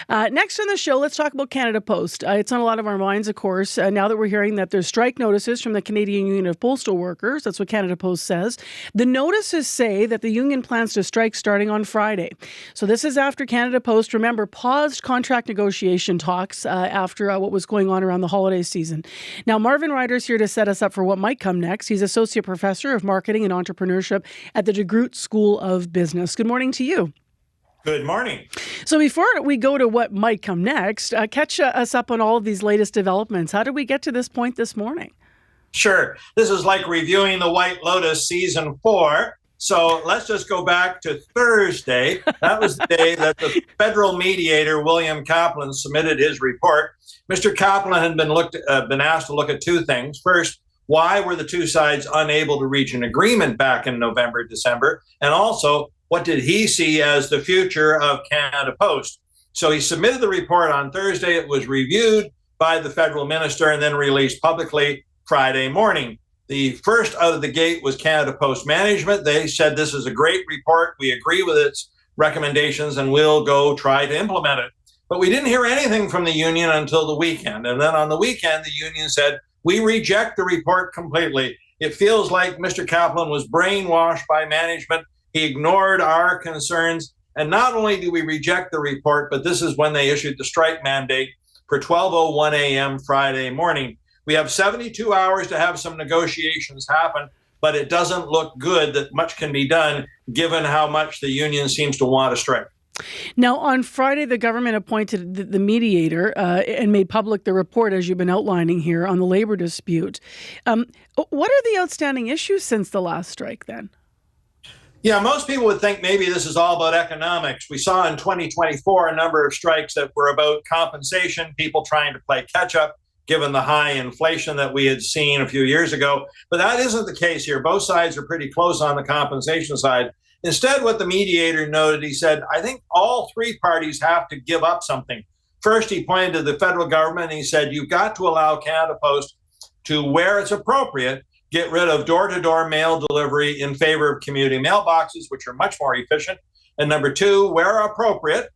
Next on the show, let's talk about Canada Post. It's on a lot of our minds, of course, now that we're hearing that there's strike notices from the Canadian Union of Postal Workers. That's what Canada Post says. The notices say that the union plans to strike starting on Friday. So this is after Canada Post, remember, paused contract negotiation talks after what was going on around the holiday season. Now, Marvin Ryder is here to set us up for what might come next. He's Associate Professor of Marketing and Entrepreneurship at the DeGroote School of Business. Good morning to you. Good morning. So before we go to what might come next, catch us up on all of these latest developments. How did we get to this point this morning? Sure. This is like reviewing The White Lotus season 4. So let's just go back to Thursday. That was the day that the federal mediator, William Kaplan, submitted his report. Mr. Kaplan had been asked to look at two things. First, why were the two sides unable to reach an agreement back in November, December? And also, what did he see as the future of Canada Post? So he submitted the report on Thursday. It was reviewed by the federal minister and then released publicly Friday morning. The first out of the gate was Canada Post management. They said this is a great report. We agree with its recommendations and we'll go try to implement it. But we didn't hear anything from the union until the weekend. And then on the weekend, the union said, we reject the report completely. It feels like Mr. Kaplan was brainwashed by management. He ignored our concerns. And not only do we reject the report, but this is when they issued the strike mandate for 12:01 a.m. Friday morning. We have 72 hours to have some negotiations happen, but it doesn't look good that much can be done given how much the union seems to want to strike. Now, on Friday, the government appointed the mediator and made public the report, as you've been outlining here, on the labor dispute. What are the outstanding issues since the last strike then? Yeah, most people would think maybe this is all about economics. We saw in 2024 a number of strikes that were about compensation, people trying to play catch up, given the high inflation that we had seen a few years ago. But that isn't the case here. Both sides are pretty close on the compensation side. Instead, what the mediator noted, he said, I think all three parties have to give up something. First, he pointed to the federal government and he said, you've got to allow Canada Post to, where it's appropriate, get rid of door-to-door mail delivery in favor of community mailboxes, which are much more efficient. And number two, where appropriate,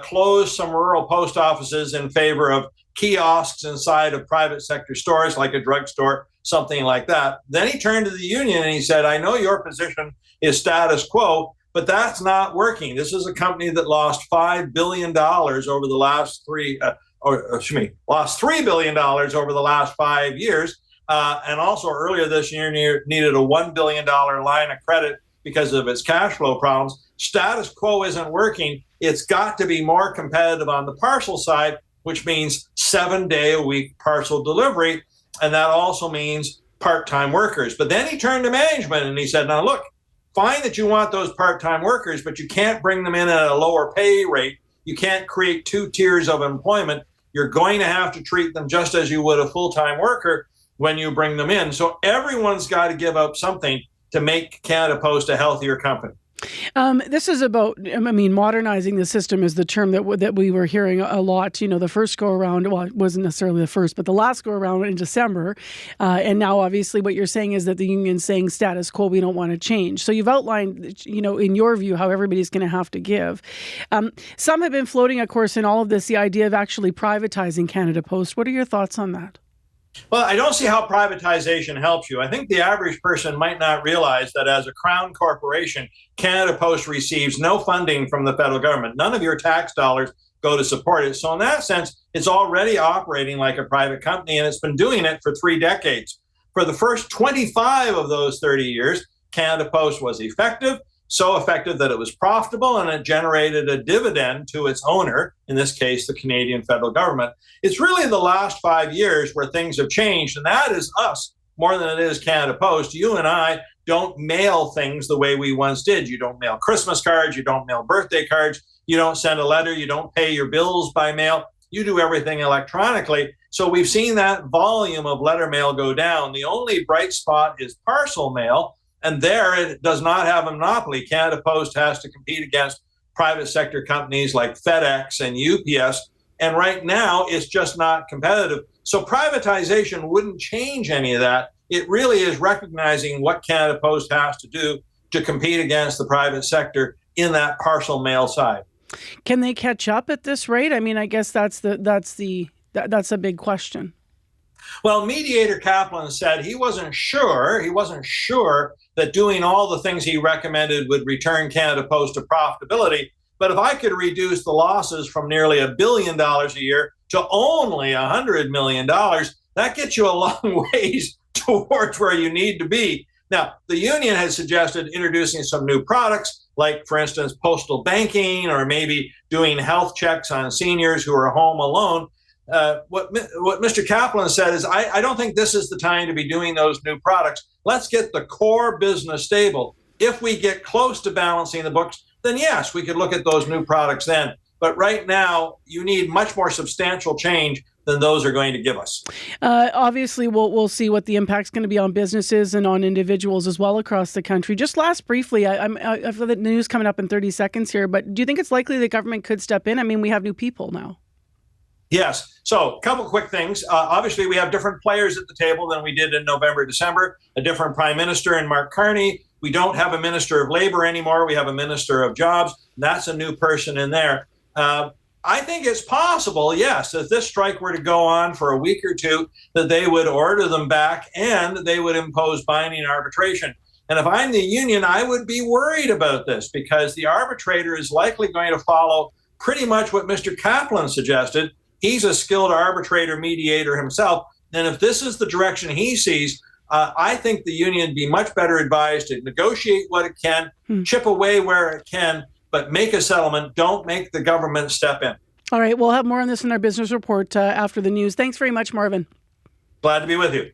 close some rural post offices in favor of kiosks inside of private sector stores like a drugstore, something like that. Then he turned to the union and he said, I know your position is status quo, but that's not working. This is a company that lost $5 billion over the last lost $3 billion over the last 5 years. And also earlier this year needed a $1 billion line of credit because of its cash flow problems. Status quo isn't working. It's got to be more competitive on the parcel side, which means 7-day-a-week parcel delivery. And that also means part-time workers. But then he turned to management and he said, now look, fine that you want those part-time workers, but you can't bring them in at a lower pay rate. You can't create two tiers of employment. You're going to have to treat them just as you would a full-time worker when you bring them in. So everyone's got to give up something to make Canada Post a healthier company. This is about, modernizing the system is the term that we were hearing a lot. You know, the first go around, well, it wasn't necessarily the first, but the last go around in December. And now, obviously, what you're saying is that the union's saying status quo, we don't want to change. So you've outlined, in your view, how everybody's going to have to give. Some have been floating, of course, in all of this, the idea of actually privatizing Canada Post. What are your thoughts on that? Well, I don't see how privatization helps you. I think the average person might not realize that as a crown corporation, Canada Post receives no funding from the federal government. None of your tax dollars go to support it. So in that sense, it's already operating like a private company, and it's been doing it for 3 decades. For the first 25 of those 30 years, Canada Post was effective, so effective that it was profitable and it generated a dividend to its owner, in this case, the Canadian federal government. It's really the last 5 years where things have changed, and that is us more than it is Canada Post. You and I don't mail things the way we once did. You don't mail Christmas cards, you don't mail birthday cards, you don't send a letter, you don't pay your bills by mail. You do everything electronically. So we've seen that volume of letter mail go down. The only bright spot is parcel mail. And there, it does not have a monopoly. Canada Post has to compete against private sector companies like FedEx and UPS. And right now, it's just not competitive. So privatization wouldn't change any of that. It really is recognizing what Canada Post has to do to compete against the private sector in that parcel mail side. Can they catch up at this rate? I mean, I guess that's a big question. Well, Mediator Kaplan said he wasn't sure. He wasn't sure that doing all the things he recommended would return Canada Post to profitability. But if I could reduce the losses from nearly $1 billion a year to only $100 million, that gets you a long ways towards where you need to be. Now, the union has suggested introducing some new products, like, for instance, postal banking, or maybe doing health checks on seniors who are home alone. What Mr. Kaplan said is, I don't think this is the time to be doing those new products. Let's get the core business stable. If we get close to balancing the books, then yes, we could look at those new products then. But right now, you need much more substantial change than those are going to give us. Obviously, we'll see what the impact's going to be on businesses and on individuals as well across the country. Just last briefly, I've got the news coming up in 30 seconds here, but do you think it's likely the government could step in? I mean, we have new people now. Yes. So a couple quick things. Obviously, we have different players at the table than we did in November, December, a different prime minister in Mark Carney. We don't have a minister of labor anymore. We have a minister of jobs. That's a new person in there. I think it's possible, yes, if this strike were to go on for a week or two, that they would order them back and they would impose binding arbitration. And if I'm the union, I would be worried about this, because the arbitrator is likely going to follow pretty much what Mr. Kaplan suggested. He's a skilled arbitrator mediator himself. And if this is the direction he sees, I think the union would be much better advised to negotiate what it can, chip away where it can, but make a settlement. Don't make the government step in. All right. We'll have more on this in our business report after the news. Thanks very much, Marvin. Glad to be with you.